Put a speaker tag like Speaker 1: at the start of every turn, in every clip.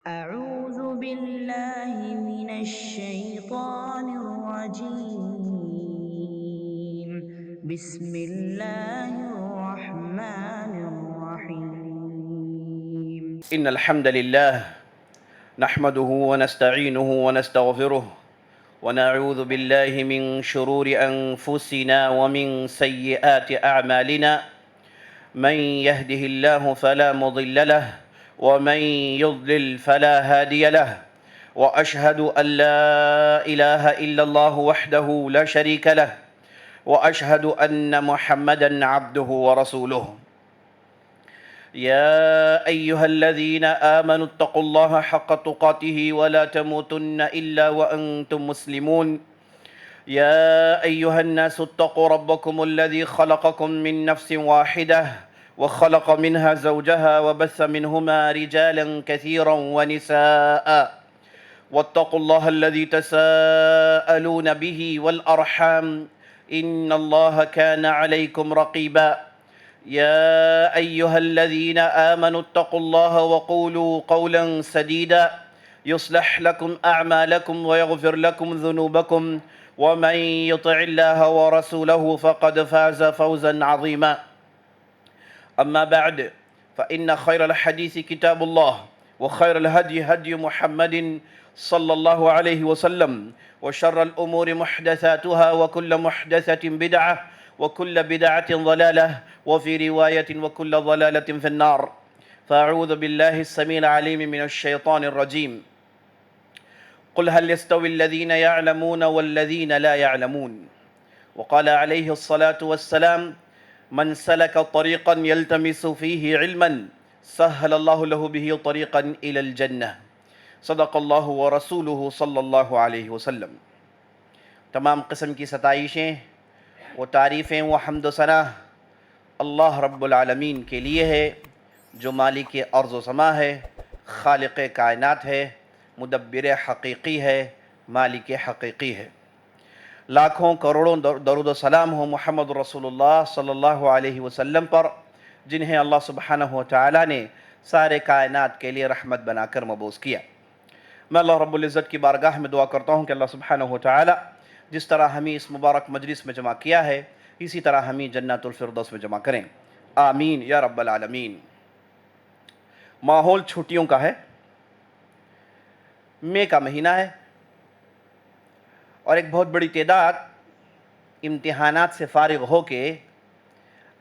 Speaker 1: أعوذ بالله من الشيطان الرجيم. بسم الله الرحمن الرحيم.
Speaker 2: إن الحمد لله نحمده ونستعينه ونستغفره ونعوذ بالله من شرور أنفسنا ومن سيئات أعمالنا. من يهده الله فلا مضل له ومن يضلل فلا هادي له، وأشهد أن لا إله إلا الله وحده لا شريك له، وأشهد أن محمدًا عبده ورسوله. يا أيها الذين آمنوا اتقوا الله حق تقاته ولا تموتن إلا وأنتم مسلمون. يا أيها الناس اتقوا ربكم الذي خلقكم من نفس واحدة وخلق منها زوجها وبث منهما رجالا كثيرا ونساء، واتقوا الله الذي تساءلون به والأرحام إن الله كان عليكم رقيبا. يا أيها الذين آمنوا اتقوا الله وقولوا قولا سديدا يصلح لكم أعمالكم ويغفر لكم ذنوبكم، ومن يطع الله ورسوله فقد فاز فوزا عظيما. أما بعد، فإن خير الحديث كتاب الله، وخير الهدي هدي محمد صلى الله عليه وسلم، وشر الأمور محدثاتها وكل محدثة بدعة وكل بدعة ضلالة، وفي رواية وكل ضلالة في النار. فأعوذ بالله السميع العليم من الشيطان الرجيم. قل هل يستوي الذين يعلمون والذين لا يعلمون. وقال عليه الصلاة والسلام: من سلك طريقا يلتمس فيه علما سهل الله له به طريقا إلى الجنة. صدق اللہ ورسولہ صلی اللہ علیہ وسلم۔ تمام قسم کی ستائشیں و تعریفیں و حمد و ثنا اللہ رب العالمین کے لیے ہے، جو مالک ارض و سما ہے، خالق کائنات ہے، مدبر حقیقی ہے، مالک حقیقی ہے۔ لاکھوں کروڑوں درود و سلام ہو محمد رسول اللہ صلی اللہ علیہ وسلم پر، جنہیں اللہ سبحانہ و تعالیٰ نے سارے کائنات کے لیے رحمت بنا کر مبعوث کیا۔ میں اللہ رب العزت کی بارگاہ میں دعا کرتا ہوں کہ اللہ سبحانہ و تعالیٰ جس طرح ہمیں اس مبارک مجلس میں جمع کیا ہے، اسی طرح ہمیں جنت الفردوس میں جمع کریں، آمین یا رب العالمین۔ ماحول چھٹیوں کا ہے، مئی کا مہینہ ہے، اور ایک بہت بڑی تعداد امتحانات سے فارغ ہو کے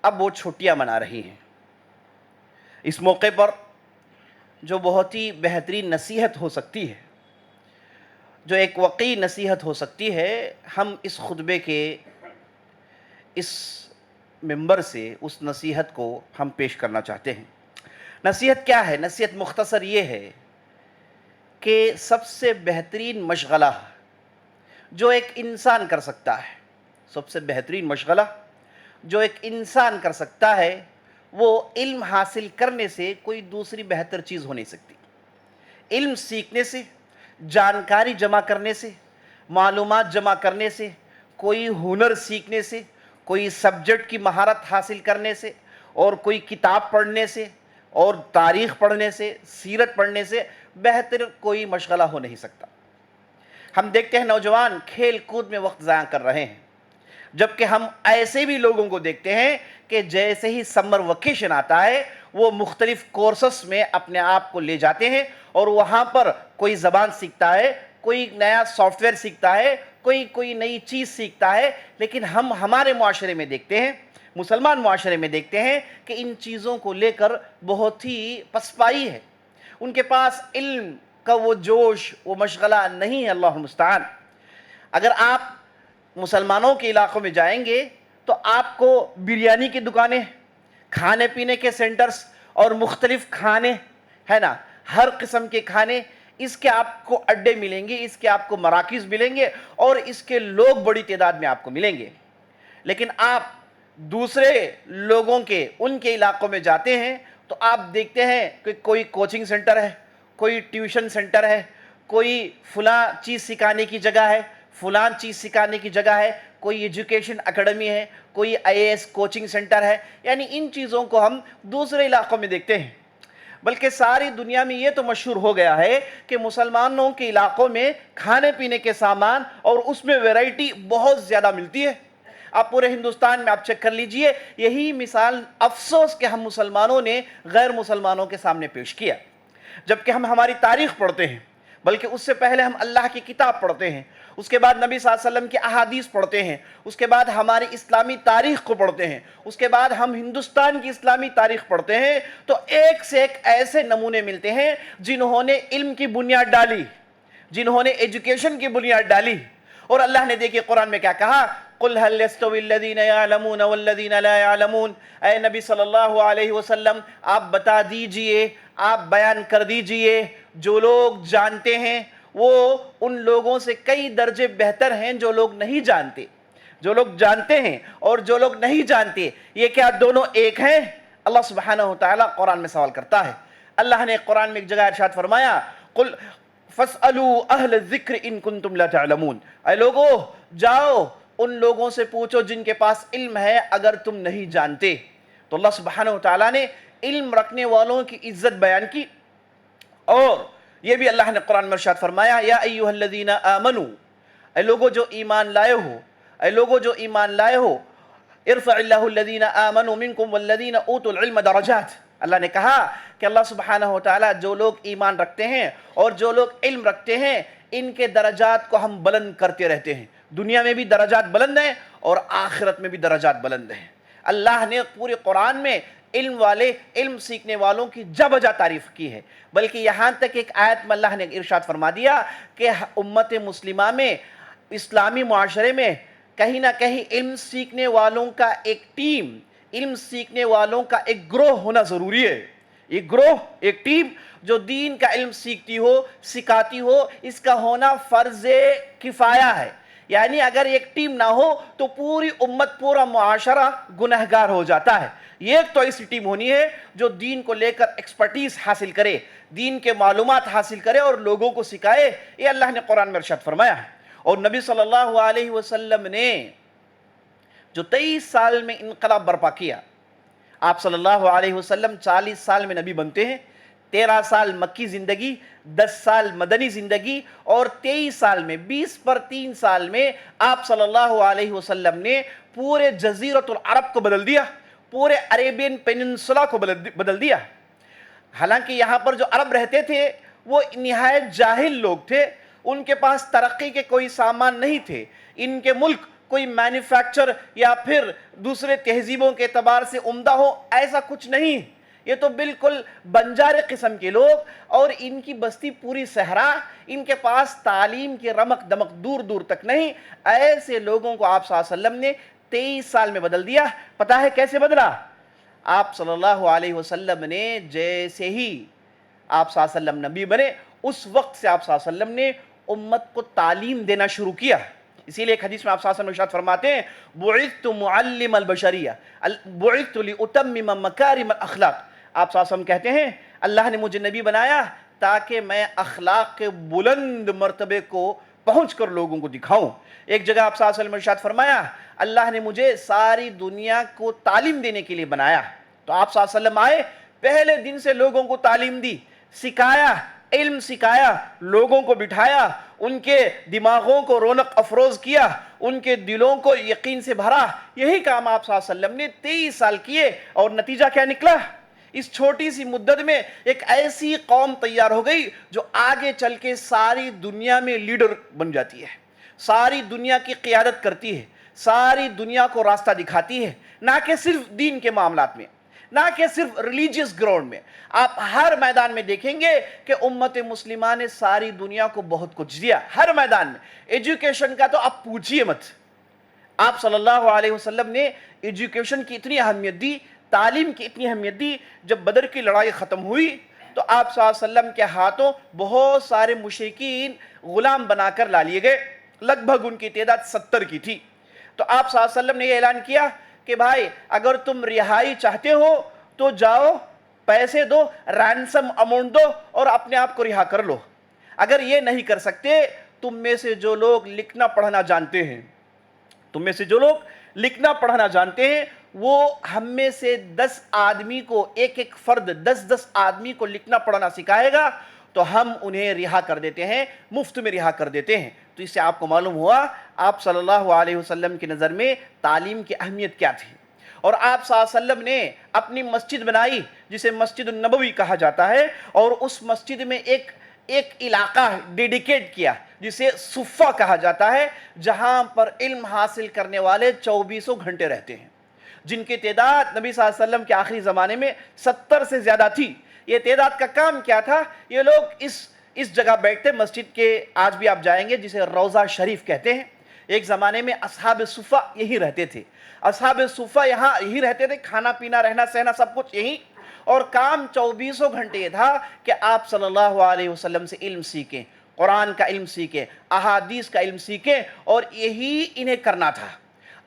Speaker 2: اب وہ چھٹیاں منا رہی ہیں۔ اس موقع پر جو بہت ہی بہترین نصیحت ہو سکتی ہے، جو ایک وقی نصیحت ہو سکتی ہے، ہم اس خطبے کے اس منبر سے اس نصیحت کو ہم پیش کرنا چاہتے ہیں۔ نصیحت کیا ہے؟ نصیحت مختصر یہ ہے کہ سب سے بہترین مشغلہ جو ایک انسان کر سکتا ہے، سب سے بہترین مشغلہ جو ایک انسان کر سکتا ہے، وہ علم حاصل کرنے سے کوئی دوسری بہتر چیز ہو نہیں سکتی۔ علم سیکھنے سے، جانکاری جمع کرنے سے، معلومات جمع کرنے سے، کوئی ہنر سیکھنے سے، کوئی سبجیکٹ کی مہارت حاصل کرنے سے، اور کوئی کتاب پڑھنے سے، اور تاریخ پڑھنے سے، سیرت پڑھنے سے بہتر کوئی مشغلہ ہو نہیں سکتا۔ ہم دیکھتے ہیں نوجوان کھیل کود میں وقت ضائع کر رہے ہیں، جبکہ ہم ایسے بھی لوگوں کو دیکھتے ہیں کہ جیسے ہی سمر ویکیشن آتا ہے، وہ مختلف کورسز میں اپنے آپ کو لے جاتے ہیں، اور وہاں پر کوئی زبان سیکھتا ہے، کوئی نیا سافٹ ویئر سیکھتا ہے، کوئی نئی چیز سیکھتا ہے۔ لیکن ہم ہمارے معاشرے میں دیکھتے ہیں، مسلمان معاشرے میں دیکھتے ہیں کہ ان چیزوں کو لے کر بہت ہی پسپائی ہے، ان کے پاس علم کا وہ جوش، وہ مشغلہ نہیں ہے۔ اللہ المستعان۔ اگر آپ مسلمانوں کے علاقوں میں جائیں گے تو آپ کو بریانی کی دکانیں، کھانے پینے کے سینٹرز اور مختلف کھانے، ہے نا، ہر قسم کے کھانے، اس کے آپ کو اڈے ملیں گے، اس کے آپ کو مراکز ملیں گے، اور اس کے لوگ بڑی تعداد میں آپ کو ملیں گے۔ لیکن آپ دوسرے لوگوں کے، ان کے علاقوں میں جاتے ہیں تو آپ دیکھتے ہیں کہ کوئی کوچنگ سینٹر ہے، کوئی ٹیوشن سینٹر ہے، کوئی فلاں چیز سکھانے کی جگہ ہے، فلاں چیز سکھانے کی جگہ ہے، کوئی ایجوکیشن اکیڈمی ہے، کوئی آئی اے ایس کوچنگ سینٹر ہے۔ یعنی ان چیزوں کو ہم دوسرے علاقوں میں دیکھتے ہیں۔ بلکہ ساری دنیا میں یہ تو مشہور ہو گیا ہے کہ مسلمانوں کے علاقوں میں کھانے پینے کے سامان اور اس میں ویرائٹی بہت زیادہ ملتی ہے. آپ پورے ہندوستان میں آپ چیک کر لیجئے, یہی مثال افسوس کہ ہم مسلمانوں نے غیر مسلمانوں کے سامنے پیش کیا. جبکہ ہم ہماری تاریخ پڑھتے ہیں, بلکہ اس سے پہلے ہم اللہ کی کتاب پڑھتے ہیں, اس کے بعد نبی صلی اللہ علیہ وسلم کی احادیث پڑھتے ہیں, اس کے بعد ہماری اسلامی تاریخ کو پڑھتے ہیں, اس کے بعد ہم ہندوستان کی اسلامی تاریخ پڑھتے ہیں, تو ایک سے ایک ایسے نمونے ملتے ہیں جنہوں نے علم کی بنیاد ڈالی, جنہوں نے ایجوکیشن کی بنیاد ڈالی. اور اللہ نے دیکھیے قرآن میں کیا کہا, قُلْ هَلْ يَسْتَوِي الَّذِينَ يَعْلَمُونَ وَالَّذِينَ لَا يَعْلَمُونَ. اے نبی صلی اللہ علیہ وسلم آپ بتا دیجئے, آپ بیان کر دیجئے, جو لوگ جانتے ہیں وہ ان لوگوں سے کئی درجے بہتر ہیں جو لوگ نہیں جانتے. جو لوگ جانتے ہیں اور جو لوگ نہیں جانتے, یہ کیا دونوں ایک ہیں؟ اللہ سبحانہ وتعالی قرآن میں سوال کرتا ہے. اللہ نے قرآن میں ایک جگہ ارشاد فرمایا, قل فَاسْأَلُوا أَهْلَ الذِّكْرِ إِن كُنتُمْ لَا تَعْلَمُونَ. اے لوگو جاؤ ان لوگوں سے پوچھو جن کے پاس علم ہے اگر تم نہیں جانتے. تو اللہ سبحانہ وتعالی نے علم رکھنے والوں کی عزت بیان کی, اور یہ بھی اللہ نے قرآن میں ارشاد فرمایا, یا ایھا الذین آمنوا, اے لوگو جو ایمان لائے ہو, اے لوگو جو ایمان لائے ہو, ارفع اللہ الذین آمنوا منکم والذین اوتوا العلم درجات. اللہ نے کہا کہ اللہ سبحانہ وتعالی جو لوگ ایمان رکھتے ہیں اور جو لوگ علم رکھتے ہیں ان کے درجات کو ہم بلند کرتے رہتے ہیں. دنیا میں بھی درجات بلند ہیں اور آخرت میں بھی درجات بلند ہیں. اللہ نے پورے قرآن میں علم والے, علم سیکھنے والوں کی جا بجا تعریف کی ہے, بلکہ یہاں تک ایک آیت میں اللہ نے ارشاد فرما دیا کہ امت مسلمہ میں, اسلامی معاشرے میں کہیں نہ کہیں علم سیکھنے والوں کا ایک ٹیم, علم سیکھنے والوں کا ایک گروہ ہونا ضروری ہے. ایک گروہ, ایک ٹیم جو دین کا علم سیکھتی ہو, سکھاتی ہو, اس کا ہونا فرض کفایہ ہے. یعنی اگر ایک ٹیم نہ ہو تو پوری امت, پورا معاشرہ گنہگار ہو جاتا ہے. ایک تو ایسی ٹیم ہونی ہے جو دین کو لے کر ایکسپرٹیز حاصل کرے, دین کے معلومات حاصل کرے اور لوگوں کو سکھائے. یہ اللہ نے قرآن میں ارشاد فرمایا ہے. اور نبی صلی اللہ علیہ وسلم نے جو 23 سال میں انقلاب برپا کیا, آپ صلی اللہ علیہ وسلم 40 سال میں نبی بنتے ہیں, 13 سال مکی زندگی, 10 سال مدنی زندگی, اور 23 سال میں 20 پر 3 سال میں آپ صلی اللہ علیہ وسلم نے پورے جزیرۃ العرب کو بدل دیا, پورے عربین پیننسولا کو بدل دیا. حالانکہ یہاں پر جو عرب رہتے تھے وہ نہایت جاہل لوگ تھے, ان کے پاس ترقی کے کوئی سامان نہیں تھے, ان کے ملک کوئی مینوفیکچر یا پھر دوسرے تہذیبوں کے اعتبار سے عمدہ ہو, ایسا کچھ نہیں. یہ تو بالکل بنجارے قسم کے لوگ, اور ان کی بستی پوری صحرا, ان کے پاس تعلیم کی رمق دمق دور دور تک نہیں. ایسے لوگوں کو آپ صلی اللہ علیہ وسلم نے 23 سال میں بدل دیا. پتہ ہے کیسے بدلا؟ آپ صلی اللہ علیہ وسلم نے جیسے ہی آپ صلی اللہ علیہ وسلم نبی بنے, اس وقت سے آپ صلی اللہ علیہ وسلم نے امت کو تعلیم دینا شروع کیا. اسی لئے ایک حدیث میں آپ صلی اللہ علیہ وسلم ارشاد فرماتے ہیں, بعثت معلم البشریہ بعثت لاتمم مکارم الاخلاق. آپ صلی اللہ علیہ وسلم کہتے ہیں اللہ نے مجھے نبی بنایا تاکہ میں اخلاق کے بلند مرتبے کو پہنچ کر لوگوں کو دکھاؤں. ایک جگہ آپ صلی اللہ علیہ وسلم ارشاد فرمایا, اللہ نے مجھے ساری دنیا کو تعلیم دینے کے لیے بنایا. تو آپ صلی اللہ علیہ وسلم آئے, پہلے دن سے لوگوں کو تعلیم دی, سکھایا, علم سکھایا, لوگوں کو بٹھایا, ان کے دماغوں کو رونق افروز کیا, ان کے دلوں کو یقین سے بھرا. یہی کام آپ صلی اللہ علیہ وسلم نے 23 سال کیے, اور نتیجہ کیا نکلا؟ اس چھوٹی سی مدت میں ایک ایسی قوم تیار ہو گئی جو آگے چل کے ساری دنیا میں لیڈر بن جاتی ہے, ساری دنیا کی قیادت کرتی ہے, ساری دنیا کو راستہ دکھاتی ہے. نہ کہ صرف دین کے معاملات میں, نہ کہ صرف ریلیجیس گراؤنڈ میں, آپ ہر میدان میں دیکھیں گے کہ امت مسلمہ نے ساری دنیا کو بہت کچھ دیا, ہر میدان میں. ایجوکیشن کا تو آپ پوچھئے مت. آپ صلی اللہ علیہ وسلم نے ایجوکیشن کی اتنی اہمیت دی, تعلیم کی اتنی اہمیت دی. جب بدر کی لڑائی ختم ہوئی تو آپ صلی اللہ علیہ وسلم کے ہاتھوں بہت سارے مشرکین غلام بنا کر لا لیے گئے, لگ بھگ ان کی تعداد 70 کی تھی. تو آپ صلی اللہ علیہ وسلم نے یہ اعلان کیا کہ بھائی اگر تم رہائی چاہتے ہو تو جاؤ, پیسے دو, رینسم اماؤنٹ دو اور اپنے آپ کو رہا کر لو. اگر یہ نہیں کر سکتے, تم میں سے جو لوگ لکھنا پڑھنا جانتے ہیں, تم میں سے جو لوگ لکھنا پڑھنا جانتے ہیں وہ ہم میں سے 10 آدمی کو، ایک ایک فرد 10 آدمی کو لکھنا پڑھنا سکھائے گا تو ہم انہیں رہا کر دیتے ہیں، مفت میں رہا کر دیتے ہیں۔ تو اس سے آپ کو معلوم ہوا آپ صلی اللہ علیہ وسلم کی نظر میں تعلیم کی اہمیت کیا تھی۔ اور آپ صلی اللہ علیہ وسلم نے اپنی مسجد بنائی جسے مسجد النبوی کہا جاتا ہے، اور اس مسجد میں ایک علاقہ ڈیڈیکیٹ کیا جسے صفہ کہا جاتا ہے، جہاں پر علم حاصل کرنے والے 24 گھنٹے رہتے ہیں، جن کی تعداد نبی صلی اللہ علیہ وسلم کے آخری زمانے میں 70 سے زیادہ تھی۔ یہ تعداد کا کام کیا تھا؟ یہ لوگ اس جگہ بیٹھتے، مسجد کے آج بھی آپ جائیں گے جسے روضہ شریف کہتے ہیں۔ ایک زمانے میں اصحاب صفہ یہی رہتے تھے، اصحاب صفہ یہاں یہی رہتے تھے، کھانا پینا رہنا سہنا سب کچھ یہی، اور کام 24 گھنٹے یہ تھا کہ آپ صلی اللہ علیہ وسلم سے علم سیکھیں، قرآن کا علم سیکھیں، احادیث کا علم سیکھیں، اور یہی انہیں کرنا تھا۔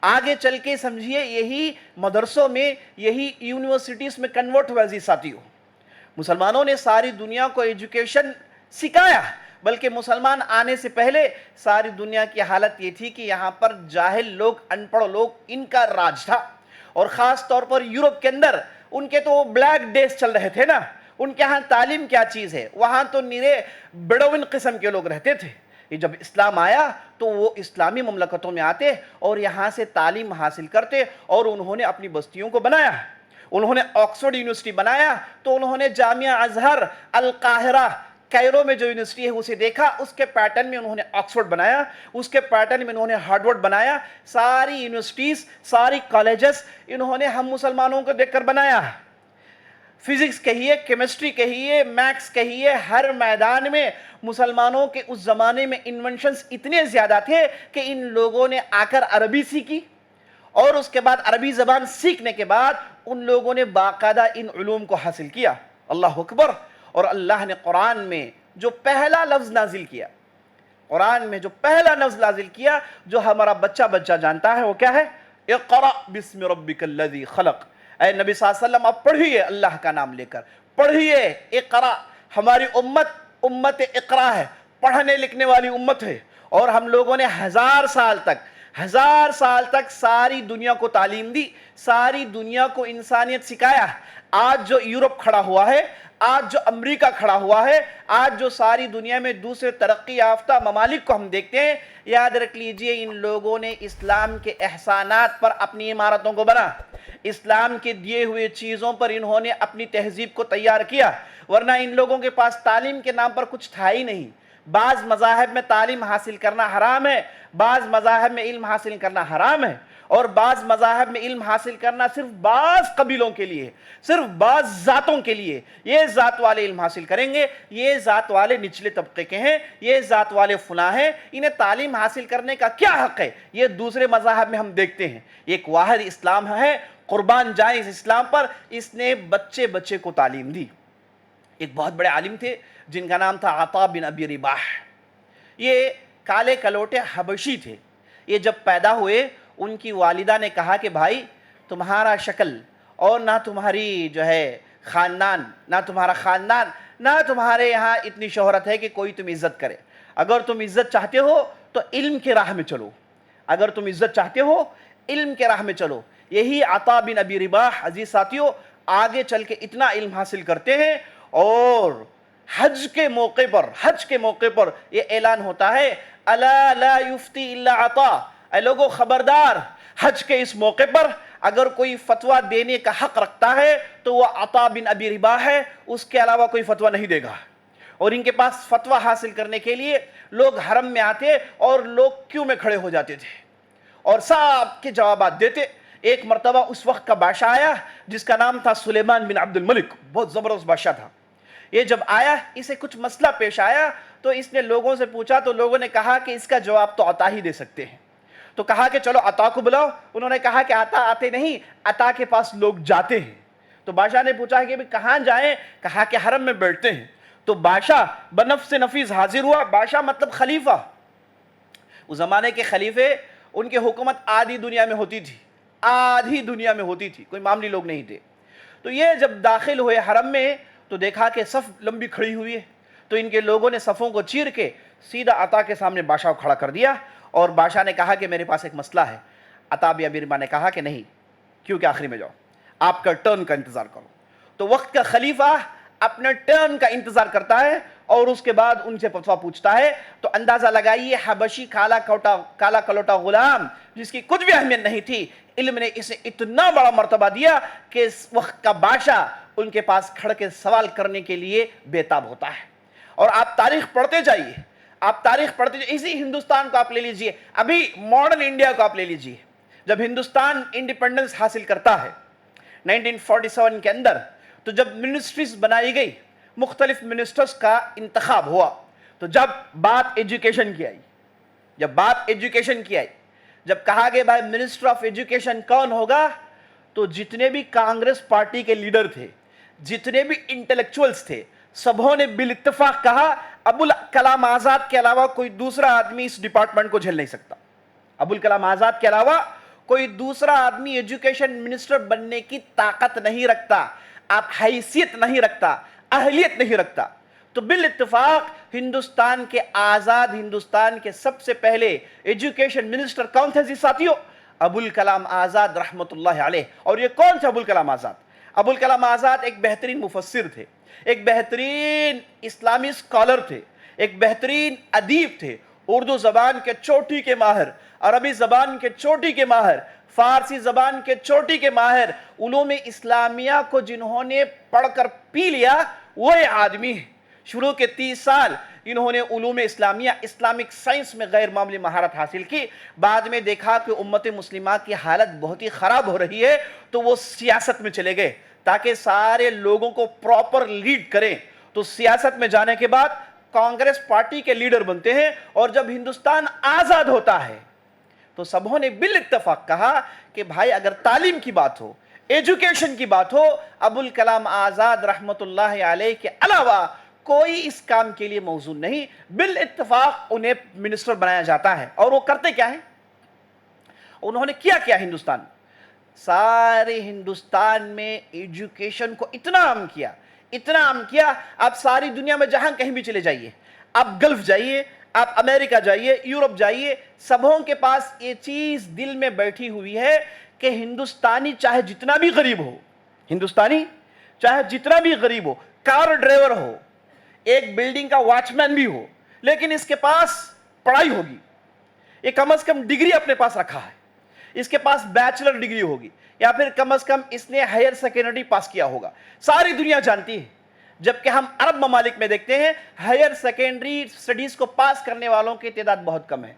Speaker 2: آگے چل کے سمجھیے یہی مدرسوں میں، یہی یونیورسٹیز میں کنورٹ ہوا عزیز ساتھیوں۔ مسلمانوں نے ساری دنیا کو ایجوکیشن سکھایا، بلکہ مسلمان آنے سے پہلے ساری دنیا کی حالت یہ تھی کہ یہاں پر جاہل لوگ، ان پڑھ لوگ، ان کا راج تھا۔ اور خاص طور پر یورپ کے اندر ان کے تو بلیک ڈیز چل رہے تھے نا، ان کے ہاں تعلیم کیا چیز ہے، وہاں تو نیرے بیڈوین قسم کے لوگ رہتے تھے۔ یہ جب اسلام آیا تو وہ اسلامی مملکتوں میں آتے اور یہاں سے تعلیم حاصل کرتے، اور انہوں نے اپنی بستیوں کو بنایا۔ انہوں نے آکسفورڈ یونیورسٹی بنایا تو انہوں نے جامعہ ازہر القاہرہ کائرو میں جو یونیورسٹی ہے اسے دیکھا، اس کے پیٹرن میں انہوں نے آکسفورڈ بنایا، اس کے پیٹرن میں انہوں نے ہارورڈ بنایا۔ ساری یونیورسٹیز، ساری کالجز انہوں نے ہم مسلمانوں کو دیکھ کر بنایا۔ فزکس کہیے، کیمسٹری کہیے، میکس کہیے، ہر میدان میں مسلمانوں کے اس زمانے میں انونشنز اتنے زیادہ تھے کہ ان لوگوں نے آ کر عربی سیکھی، اور اس کے بعد عربی زبان سیکھنے کے بعد ان لوگوں نے باقاعدہ ان علوم کو حاصل کیا۔ اللہ اکبر۔ اور اللہ نے قرآن میں جو پہلا لفظ نازل کیا، قرآن میں جو پہلا لفظ نازل کیا جو ہمارا بچہ جانتا ہے، وہ کیا ہے؟ اقرأ بسم ربک الذی خلق۔ اے نبی صلی اللہ علیہ وسلم آپ پڑھیے اللہ کا نام لے کر، پڑھیے۔ اقرأ، ہماری امت اقرا ہے، پڑھنے لکھنے والی امت ہے، اور ہم لوگوں نے 1000 سال تک ساری دنیا کو تعلیم دی، ساری دنیا کو انسانیت سکھایا۔ آج جو یورپ کھڑا ہوا ہے، آج جو امریکہ کھڑا ہوا ہے، آج جو ساری دنیا میں دوسرے ترقی یافتہ ممالک کو ہم دیکھتے ہیں، یاد رکھ لیجئے ان لوگوں نے اسلام کے احسانات پر اپنی عمارتوں کو بنا، اسلام کے دیے ہوئے چیزوں پر انہوں نے اپنی تہذیب کو تیار کیا، ورنہ ان لوگوں کے پاس تعلیم کے نام پر کچھ تھا ہی نہیں۔ بعض مذاہب میں تعلیم حاصل کرنا حرام ہے، بعض مذاہب میں علم حاصل کرنا حرام ہے، اور بعض مذاہب میں علم حاصل کرنا صرف بعض قبیلوں کے لیے، صرف بعض ذاتوں کے لیے۔ یہ ذات والے علم حاصل کریں گے، یہ ذات والے نچلے طبقے کے ہیں، یہ ذات والے فلاں ہیں، انہیں تعلیم حاصل کرنے کا کیا حق ہے؟ یہ دوسرے مذاہب میں ہم دیکھتے ہیں۔ ایک واحد اسلام ہے، قربان جائیں اس اسلام پر، اس نے بچے کو تعلیم دی۔ ایک بہت بڑے عالم تھے جن کا نام تھا عطا بن ابی رباح۔ یہ کالے کلوٹے حبشی تھے۔ یہ جب پیدا ہوئے ان کی والدہ نے کہا کہ بھائی تمہارا شکل اور نہ تمہاری جو ہے خاندان، نہ تمہارا خاندان، نہ تمہارے یہاں اتنی شہرت ہے کہ کوئی تم عزت کرے۔ اگر تم عزت چاہتے ہو تو علم کے راہ میں چلو، اگر تم عزت چاہتے ہو علم کے راہ میں چلو۔ یہی عطا بن ابی رباح عزیز ساتھیوں آگے چل کے اتنا علم حاصل کرتے ہیں، اور حج کے موقع پر یہ اعلان ہوتا ہے الا لا یفتی الا عطا، اے لوگوں خبردار، حج کے اس موقع پر اگر کوئی فتویٰ دینے کا حق رکھتا ہے تو وہ عطا بن ابی رباح ہے، اس کے علاوہ کوئی فتویٰ نہیں دے گا۔ اور ان کے پاس فتویٰ حاصل کرنے کے لیے لوگ حرم میں آتے اور لوگ کیوں میں کھڑے ہو جاتے تھے اور سب کے جوابات دیتے۔ ایک مرتبہ اس وقت کا بادشاہ آیا جس کا نام تھا سلیمان بن عبد الملک، بہت زبردست بادشاہ تھا۔ یہ جب آیا اسے کچھ مسئلہ پیش آیا تو اس نے لوگوں سے پوچھا، تو لوگوں نے کہا کہ اس کا جواب تو عطا ہی دے سکتے ہیں۔ تو کہا کہ چلو عطا کو بلاؤ۔ انہوں نے کہا کہ عطا آتے نہیں، عطا کے پاس لوگ جاتے ہیں۔ تو بادشاہ نے پوچھا کہ کہاں جائیں؟ کہا کہ حرم میں بیٹھتے ہیں۔ تو بادشاہ بنفس نفیس حاضر ہوا۔ بادشاہ مطلب خلیفہ، اس زمانے کے خلیفے، ان کی حکومت آدھی دنیا میں ہوتی تھی، کوئی معمولی لوگ نہیں تھے۔ تو یہ جب داخل ہوئے حرم میں تو دیکھا کہ صف لمبی کھڑی ہوئی ہے، تو ان کے لوگوں نے صفوں کو چیر کے سیدھا عطا کے سامنے بادشاہ کو کھڑا کر دیا، اور بادشاہ نے کہا کہ میرے پاس ایک مسئلہ ہے۔ عطا بن ابی رباح نے کہا کہ نہیں، کیونکہ آخری میں جاؤ، آپ کا ٹرن کا انتظار کرو. تو وقت کا خلیفہ اپنا ٹرن کا انتظار کرتا ہے اور اس کے بعد ان سے فتویٰ پوچھتا ہے. تو اندازہ لگائیے حبشی کالا کلوٹا غلام جس کی کچھ بھی اہمیت نہیں تھی، علم نے اسے اتنا بڑا مرتبہ دیا کہ اس وقت کا بادشاہ ان کے پاس کھڑ کے سوال کرنے کے لیے بےتاب ہوتا ہے. اور آپ تاریخ پڑھتے جائیے، آپ تاریخ پڑھتے جائیے. اسی ہندوستان کو آپ لے لیجئے، ابھی ماڈرن انڈیا کو آپ لے لیجئے. جب ہندوستان انڈیپینڈنس حاصل کرتا ہے 1947 کے اندر، تو جب منسٹریز بنائی گئی، مختلف منسٹرز کا انتخاب ہوا، تو جب بات ایجوکیشن کی آئی، جب کہا گیا بھائی منسٹر آف ایجوکیشن کون ہوگا، تو جتنے بھی کانگریس پارٹی کے لیڈر تھے، جتنے بھی انٹلیکچوئلز تھے، سبوں نے بالاتفاق کہا ابوالکلام آزاد کے علاوہ کوئی دوسرا آدمی اس ڈپارٹمنٹ کو جھیل نہیں سکتا. ابوالکلام آزاد کے علاوہ کوئی دوسرا آدمی ایجوکیشن منسٹر بننے کی طاقت نہیں رکھتا، آپ حیثیت نہیں رکھتا، اہلیت نہیں رکھتا. تو بالاتفاق ہندوستان کے آزاد ہندوستان کے سب سے پہلے ایجوکیشن منسٹر کون تھے جی ساتھیوں؟ ابوالکلام آزاد رحمت اللہ علیہ. اور یہ کون تھے ابوالکلام آزاد؟ ابوالکلام آزاد ایک بہترین مفسر تھے، ایک بہترین اسلامی اسکالر تھے، ایک بہترین ادیب تھے، اردو زبان کے چوٹی کے ماہر، عربی زبان کے چوٹی کے ماہر، فارسی زبان کے چوٹی کے ماہر. علوم اسلامیہ کو جنہوں نے پڑھ کر پی لیا وہ آدمی ہیں. شروع کے 30 سال انہوں نے علوم اسلامیہ اسلامک سائنس میں غیر معمولی مہارت حاصل کی. بعد میں دیکھا کہ امت مسلمہ کی حالت بہت ہی خراب ہو رہی ہے تو وہ سیاست میں چلے گئے تاکہ سارے لوگوں کو پراپر لیڈ کریں. تو سیاست میں جانے کے بعد کانگریس پارٹی کے لیڈر بنتے ہیں. اور جب ہندوستان آزاد ہوتا ہے تو سبوں نے بالاتفاق کہا کہ بھائی اگر تعلیم کی بات ہو، ایجوکیشن کی بات ہو، ابوالکلام آزاد رحمت اللہ علیہ کے علاوہ کوئی اس کام کے لیے موزوں نہیں. بالاتفاق انہیں منسٹر بنایا جاتا ہے. اور وہ کرتے کیا ہیں؟ انہوں نے کیا ہندوستان سارے ہندوستان میں ایجوکیشن کو اتنا عام کیا. آپ ساری دنیا میں جہاں کہیں بھی چلے جائیے، آپ گلف جائیے، آپ امریکہ جائیے، یورپ جائیے، سبوں کے پاس یہ چیز دل میں بیٹھی ہوئی ہے کہ ہندوستانی چاہے جتنا بھی غریب ہو، کار ڈرائیور ہو، ایک بلڈنگ کا واچ مین بھی ہو، لیکن اس کے پاس پڑھائی ہوگی، یہ کم از کم ڈگری اپنے پاس رکھا ہے، اس کے پاس بیچلر ڈگری ہوگی، یا پھر کم از کم اس نے ہائر سیکنڈری پاس کیا ہوگا. ساری دنیا جانتی ہے. جبکہ ہم عرب ممالک میں دیکھتے ہیں ہائر سیکنڈری سٹڈیز کو پاس کرنے والوں کی تعداد بہت کم ہے.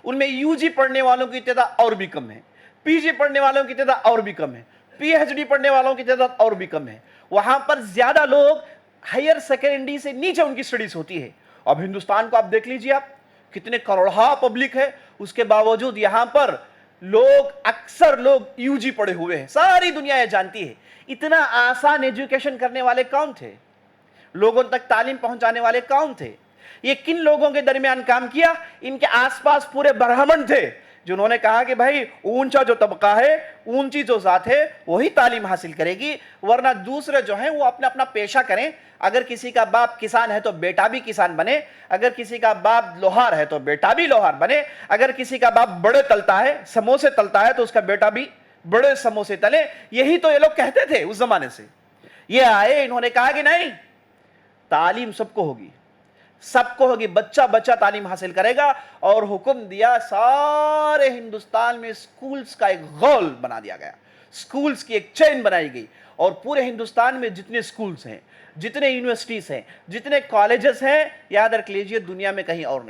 Speaker 2: ان میں یو جی پڑھنے والوں کی تعداد اور بھی کم ہے، پی جی پڑھنے والوں کی تعداد اور بھی کم ہے، پی ایچ ڈی پڑھنے والوں کی تعداد اور بھی کم ہے. وہاں پر زیادہ لوگ ہائر سیکنڈری سے نیچے ان کی سٹڈیز ہوتی ہے. اب ہندوستان کو آپ دیکھ لیجئے، آپ کتنے کروڑہا پبلک ہے، اس کے باوجود یہاں پر اکثر لوگ یو جی پڑھے ہوئے ہیں. ساری دنیا یہ جانتی ہے. اتنا آسان ایجوکیشن کرنے والے کون تھے؟ لوگوں تک تعلیم پہنچانے والے کون تھے؟ یہ کن لوگوں کے درمیان کام کیا؟ ان کے آس پاس پورے برہمن تھے جنہوں نے کہا کہ بھائی اونچا جو طبقہ ہے، اونچی جو ذات ہے وہی تعلیم حاصل کرے گی، ورنہ دوسرے جو ہیں وہ اپنا پیشہ کریں. اگر کسی کا باپ کسان ہے تو بیٹا بھی کسان بنے، اگر کسی کا باپ لوہار ہے تو بیٹا بھی لوہار بنے، اگر کسی کا باپ بڑے تلتا ہے، سموسے تلتا ہے تو اس کا بیٹا بھی بڑے سموسے تلے. یہی تو یہ لوگ کہتے تھے اس زمانے سے. یہ آئے، انہوں نے کہا کہ نہیں، تعلیم سب کو ہوگی، بچہ تعلیم حاصل کرے گا. اور حکم دیا سارے ہندوستان میں سکولز کا ایک غول بنا دیا گیا، سکولز کی ایک چین بنائی گئی. اور پورے ہندوستان میں جتنے سکولز ہیں، جتنے یونیورسٹیز ہیں، جتنے کالجز ہیں، یاد رکھ لیجئے دنیا میں کہیں اور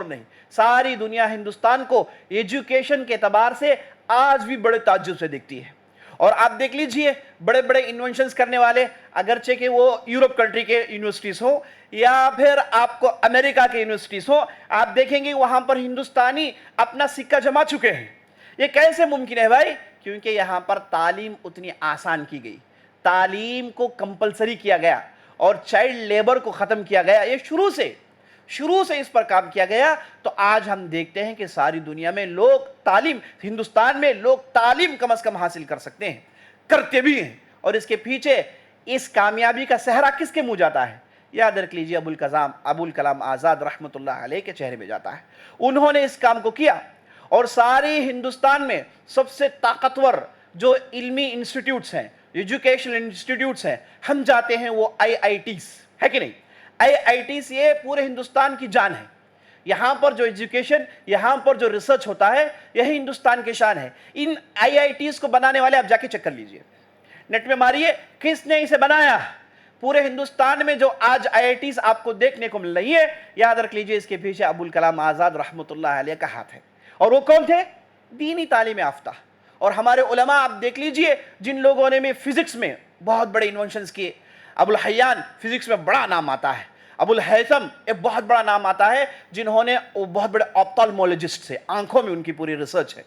Speaker 2: نہیں. ساری دنیا ہندوستان کو ایجوکیشن کے اعتبار سے آج بھی بڑے تعجب سے دیکھتی ہے. اور آپ دیکھ لیجئے بڑے بڑے انوینشنز کرنے والے، اگرچہ کہ وہ یورپ کنٹری کے یونیورسٹیز ہوں یا پھر آپ کو امریکہ کے یونیورسٹیز ہوں، آپ دیکھیں گے وہاں پر ہندوستانی اپنا سکہ جما چکے ہیں. یہ کیسے ممکن ہے بھائی؟ کیونکہ یہاں پر تعلیم اتنی آسان کی گئی، تعلیم کو کمپلسری کیا گیا اور چائلڈ لیبر کو ختم کیا گیا. یہ شروع سے اس پر کام کیا گیا. تو آج ہم دیکھتے ہیں کہ ساری دنیا میں ہندوستان میں لوگ تعلیم کم از کم حاصل کر سکتے ہیں، کرتے بھی ہیں. اور اس کے پیچھے اس کامیابی کا صحرا کس کے منہ جاتا ہے؟ یاد رکھ لیجئے ابوالکلام آزاد رحمت اللہ علیہ کے چہرے میں جاتا ہے. انہوں نے اس کام کو کیا اور ساری ہندوستان میں سب سے طاقتور جو علمی انسٹیٹیوٹس ہیں، ایجوکیشنل انسٹیٹیوٹس ہیں، ہم جاتے ہیں وہ آئی آئی ٹیز ہے کہ نہیں؟ آئی آئی ٹیز یہ پورے ہندوستان کی جان ہے. یہاں پر جو ایجوکیشن، یہاں پر جو ریسرچ ہوتا ہے، یہی ہندوستان کی شان ہے. ان آئی آئی ٹیز کو بنانے والے آپ جا کے چیک کر لیجئے، نیٹ میں ماریے کس نے اسے بنایا. پورے ہندوستان میں جو آج آئی آئی ٹیز آپ کو دیکھنے کو مل رہی ہے، یاد رکھ لیجئے اس کے پیچھے ابوالکلام آزاد رحمۃ اللہ علیہ کا ہاتھ ہے. اور وہ کون تھے؟ دینی تعلیم یافتہ. اور ہمارے علماء آپ دیکھ لیجئے جن لوگوں نے فزکس میں بہت بڑے انونشنز کیے. ابو الحیان فزکس میں بڑا نام آتا ہے. ابو الہیثم ایک بہت بڑا نام آتا ہے جنہوں نے بہت بڑے آپتالمولوجسٹ سے، آنکھوں میں ان کی پوری ریسرچ ہے.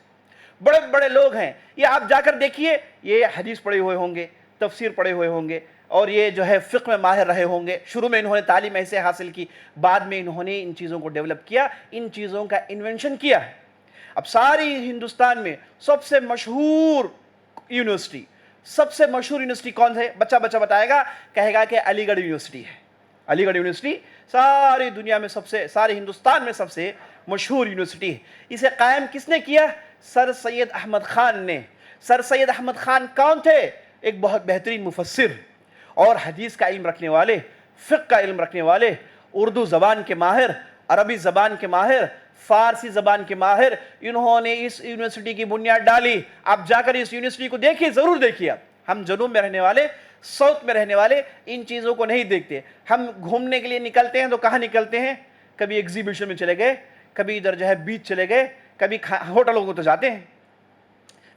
Speaker 2: بڑے بڑے لوگ ہیں. یہ آپ جا کر دیکھیے، یہ حدیث پڑھے ہوئے ہوں گے، تفسیر پڑھے ہوئے ہوں گے، اور یہ جو ہے فقہ میں ماہر رہے ہوں گے. شروع میں انہوں نے تعلیم ایسے حاصل کی، بعد میں انہوں نے ان چیزوں کو ڈیولپ کیا، ان چیزوں کا انوینشن کیا ہے. اب ساری ہندوستان میں سب سے مشہور یونیورسٹی، سب سے مشہور یونیورسٹی کون ہے؟ بچہ بتائے گا، کہے گا کہ علی گڑھ یونیورسٹی ہے. علی گڑھ یونیورسٹی ساری دنیا میں سارے ہندوستان میں سب سے مشہور یونیورسٹی ہے. اسے قائم کس نے کیا؟ سر سید احمد خان نے. سر سید احمد خان کون تھے؟ ایک بہت بہترین مفسر اور حدیث کا علم رکھنے والے، فقہ کا علم رکھنے والے، اردو زبان کے ماہر، عربی زبان کے ماہر، فارسی زبان کے ماہر. انہوں نے اس یونیورسٹی کی بنیاد ڈالی. آپ جا کر اس یونیورسٹی کو دیکھیے، ضرور دیکھیے. ہم جنوب میں رہنے والے، ساؤتھ میں رہنے والے ان چیزوں کو نہیں دیکھتے. ہم گھومنے کے لیے نکلتے ہیں تو کہاں نکلتے ہیں؟ کبھی ایگزیبیشن میں چلے گئے، کبھی ادھر جو ہے بیچ چلے گئے، کبھی ہوٹلوں کو تو جاتے ہیں.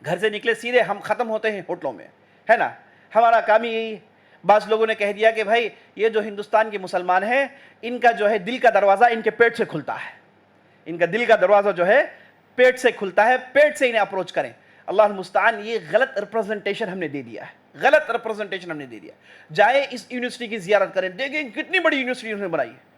Speaker 2: گھر سے نکلے سیدھے ہم ختم ہوتے ہیں ہوٹلوں میں، ہے نا؟ ہمارا کام ہی یہی ہے. بعض لوگوں نے کہہ دیا کہ بھائی یہ جو ہندوستان کے مسلمان ہیں، ان کا جو ہے دل کا دروازہ ان کے پیٹ سے کھلتا ہے. ان کا دل کا دروازہ جو ہے پیٹ سے کھلتا ہے، پیٹ سے انہیں اپروچ کریں. اللہ المستعان. یہ غلط ریپرزنٹیشن ہم نے دے دیا ہے، غلط ریپرزنٹیشن ہم نے دے دیا. جائیں اس یونیورسٹی کی زیارت کریں، دیکھیں کتنی بڑی یونیورسٹی انہوں نے بنائی ہے،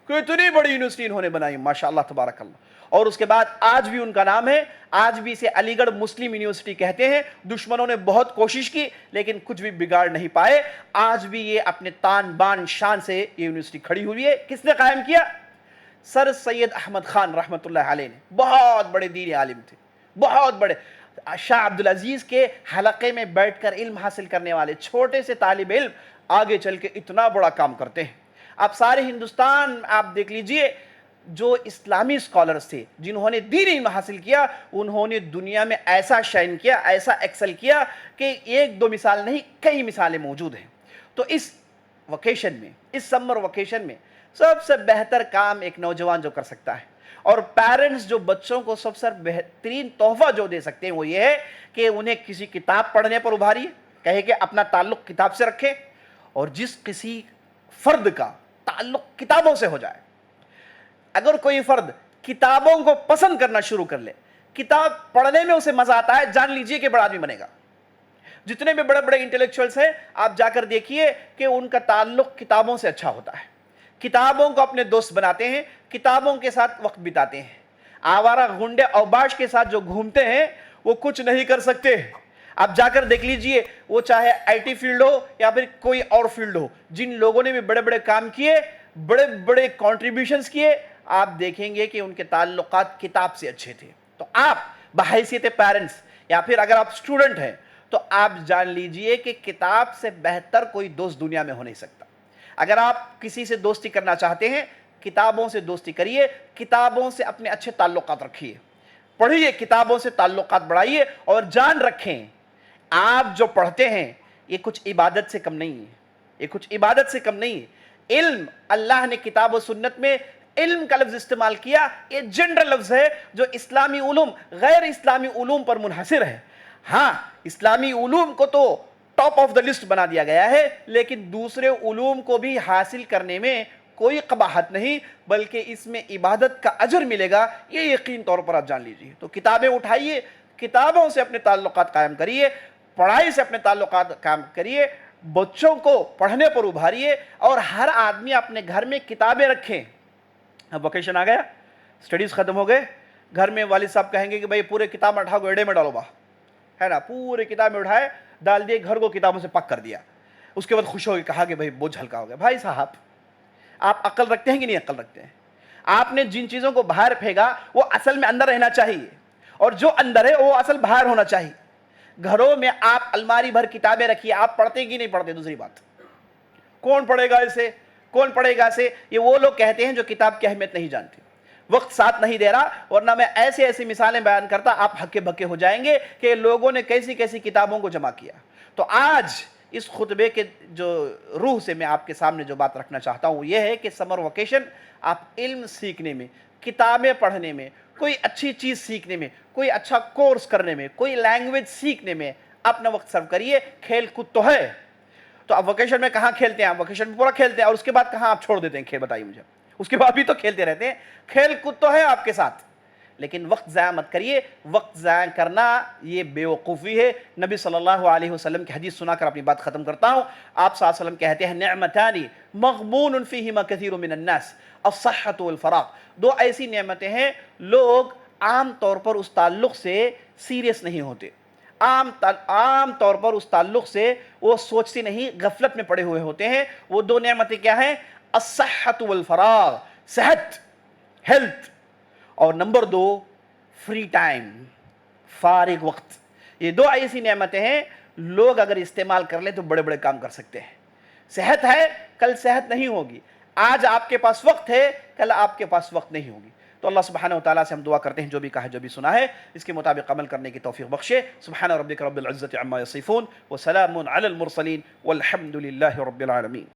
Speaker 2: کتنی بڑی یونیورسٹی انہوں نے بنائی، ماشاءاللہ تبارک اللہ. اور اس کے بعد آج بھی ان کا نام ہے، آج بھی اسے علی گڑھ مسلم یونیورسٹی کہتے ہیں. دشمنوں نے بہت کوشش کی لیکن کچھ بھی بگاڑ نہیں پائے. آج بھی یہ اپنے تان بان شان سے یہ یونیورسٹی کھڑی ہوئی ہے. کس نے قائم کیا؟ سر سید احمد خان رحمۃ اللہ علیہ نے. بہت بڑے دینی عالم تھے، بہت بڑے. شاہ عبدالعزیز کے حلقے میں بیٹھ کر علم حاصل کرنے والے چھوٹے سے طالب علم آگے چل کے اتنا بڑا کام کرتے ہیں. آپ سارے ہندوستان آپ دیکھ لیجئے، جو اسلامی اسکالرز تھے جنہوں نے دین علم حاصل کیا، انہوں نے دنیا میں ایسا شائن کیا، ایسا ایکسل کیا کہ ایک دو مثال نہیں، کئی مثالیں موجود ہیں. تو اس ویکیشن میں، اس سمر ویکیشن میں سب سے بہتر کام ایک نوجوان جو کر سکتا ہے، اور پیرنٹس جو بچوں کو سب سے بہترین تحفہ جو دے سکتے ہیں، وہ یہ ہے کہ انہیں کسی کتاب پڑھنے پر ابھاریے. کہے کہ اپنا تعلق کتاب سے رکھیں، اور جس کسی فرد کا تعلق کتابوں سے ہو جائے، اگر کوئی فرد کتابوں کو پسند کرنا شروع کر لے، کتاب پڑھنے میں اسے مزہ آتا ہے، جان لیجئے کہ بڑا آدمی بنے گا. جتنے بھی بڑے بڑے انٹلیکچوئلز ہیں آپ جا کر دیکھیے کہ ان کا تعلق کتابوں سے اچھا ہوتا ہے. کتابوں کو اپنے دوست بناتے ہیں، کتابوں کے ساتھ وقت بتاتے ہیں. آوارہ غنڈے اوباش کے ساتھ جو گھومتے ہیں وہ کچھ نہیں کر سکتے. آپ جا کر دیکھ لیجئے، وہ چاہے آئی ٹی فیلڈ ہو یا پھر کوئی اور فیلڈ ہو، جن لوگوں نے بھی بڑے بڑے کام کیے، بڑے بڑے کنٹریبیوشنز کیے، آپ دیکھیں گے کہ ان کے تعلقات کتاب سے اچھے تھے. تو آپ بحیثیت پیرنٹس یا پھر اگر آپ اسٹوڈنٹ ہیں تو آپ جان لیجئے کہ کتاب سے بہتر کوئی دوست دنیا میں ہو نہیں سکتا. اگر آپ کسی سے دوستی کرنا چاہتے ہیں، کتابوں سے دوستی کریے، کتابوں سے اپنے اچھے تعلقات رکھیے، پڑھیے، کتابوں سے تعلقات بڑھائیے. اور جان رکھیں، آپ جو پڑھتے ہیں یہ کچھ عبادت سے کم نہیں ہے، یہ کچھ عبادت سے کم نہیں ہے. علم، اللہ نے کتاب و سنت میں علم کا لفظ استعمال کیا، یہ جنرل لفظ ہے جو اسلامی علوم غیر اسلامی علوم پر منحصر ہے. ہاں، اسلامی علوم کو تو ٹاپ آف دا لسٹ بنا دیا گیا ہے، لیکن دوسرے علوم کو بھی حاصل کرنے میں کوئی قباحت نہیں، بلکہ اس میں عبادت کا اجر ملے گا، یہ یقین طور پر آپ جان لیجئے. تو کتابیں اٹھائیے، کتابوں سے اپنے تعلقات قائم کریے، پڑھائی سے اپنے تعلقات قائم کریے، بچوں کو پڑھنے پر ابھاریے، اور ہر آدمی اپنے گھر میں کتابیں رکھیں. اب ویکیشن آ گیا، سٹڈیز ختم ہو گئے، گھر میں والد صاحب کہیں گے کہ بھائی پورے کتاب اٹھا کو ایڑے میں ڈالو با، ہے نا؟ پورے کتاب میں اٹھائے، ڈال دیے، گھر کو کتابوں سے پک کر دیا. اس کے بعد خوش ہو کے کہا کہ بھائی بوجھ ہلکا ہو گیا. بھائی صاحب، آپ عقل رکھتے ہیں کہ نہیں عقل رکھتے ہیں؟ آپ نے جن چیزوں کو باہر پھینکا وہ اصل میں اندر رہنا چاہیے. اور جو اندر ہے وہ اصل باہر ہونا چاہیے. گھروں میں آپ الماری بھر کتابیں رکھیے, آپ پڑھتے کہ نہیں پڑھتے دوسری بات, کون پڑھے گا اسے, کون پڑھے گا اسے؟ یہ وہ لوگ کہتے ہیں جو کتاب کی اہمیت نہیں جانتے. وقت ساتھ نہیں دے رہا, ورنہ میں ایسی ایسی مثالیں بیان کرتا آپ ہکے بکے ہو جائیں گے کہ لوگوں نے کیسی کیسی کتابوں کو جمع کیا. تو آج اس خطبے کے جو روح سے میں آپ کے سامنے جو بات رکھنا چاہتا ہوں وہ یہ ہے کہ سمر ویکیشن آپ علم سیکھنے میں, کتابیں پڑھنے میں, کوئی اچھی چیز سیکھنے میں, کوئی اچھا کورس کرنے میں, کوئی لینگویج سیکھنے میں اپنا وقت صرف کریے. کھیل کود تو ہے, تو اب ویکیشن میں کہاں کھیلتے ہیں آپ؟ ویکیشن میں پورا کھیلتے ہیں, اور اس کے بعد کہاں آپ چھوڑ دیتے ہیں کھیل؟ بتائیے مجھے. اس کے بعد بھی تو کھیلتے رہتے ہیں. کھیل کود تو ہے آپ کے ساتھ, لیکن وقت ضائع مت کریے. وقت ضائع کرنا یہ بے وقوفی ہے. نبی صلی اللہ علیہ وسلم کی حدیث سنا کر اپنی بات ختم کرتا ہوں. آپ صلی اللہ علیہ وسلم کہتے ہیں نعمتان مغبون فیہما کثیر من الناس الصحۃ والفراغ. دو ایسی نعمتیں ہیں لوگ عام طور پر اس تعلق سے سیریس نہیں ہوتے, عام طور پر اس تعلق سے وہ سوچتے نہیں, غفلت میں پڑے ہوئے ہوتے ہیں. وہ دو نعمتیں کیا ہیں؟ الصحۃ والفراغ, صحت, ہیلتھ, اور نمبر 2 فری ٹائم, فارغ وقت. یہ دو ایسی نعمتیں ہیں لوگ اگر استعمال کر لیں تو بڑے بڑے کام کر سکتے ہیں. صحت ہے, کل صحت نہیں ہوگی. آج آپ کے پاس وقت ہے, کل آپ کے پاس وقت نہیں ہوگی. تو اللہ سبحانہ وتعالیٰ سے ہم دعا کرتے ہیں جو بھی کہا جو بھی سنا ہے اس کے مطابق عمل کرنے کی توفیق بخشے. سبحان ربک رب العزت عما یصفون وسلام علی المرسلین والحمد للہ رب العالمین.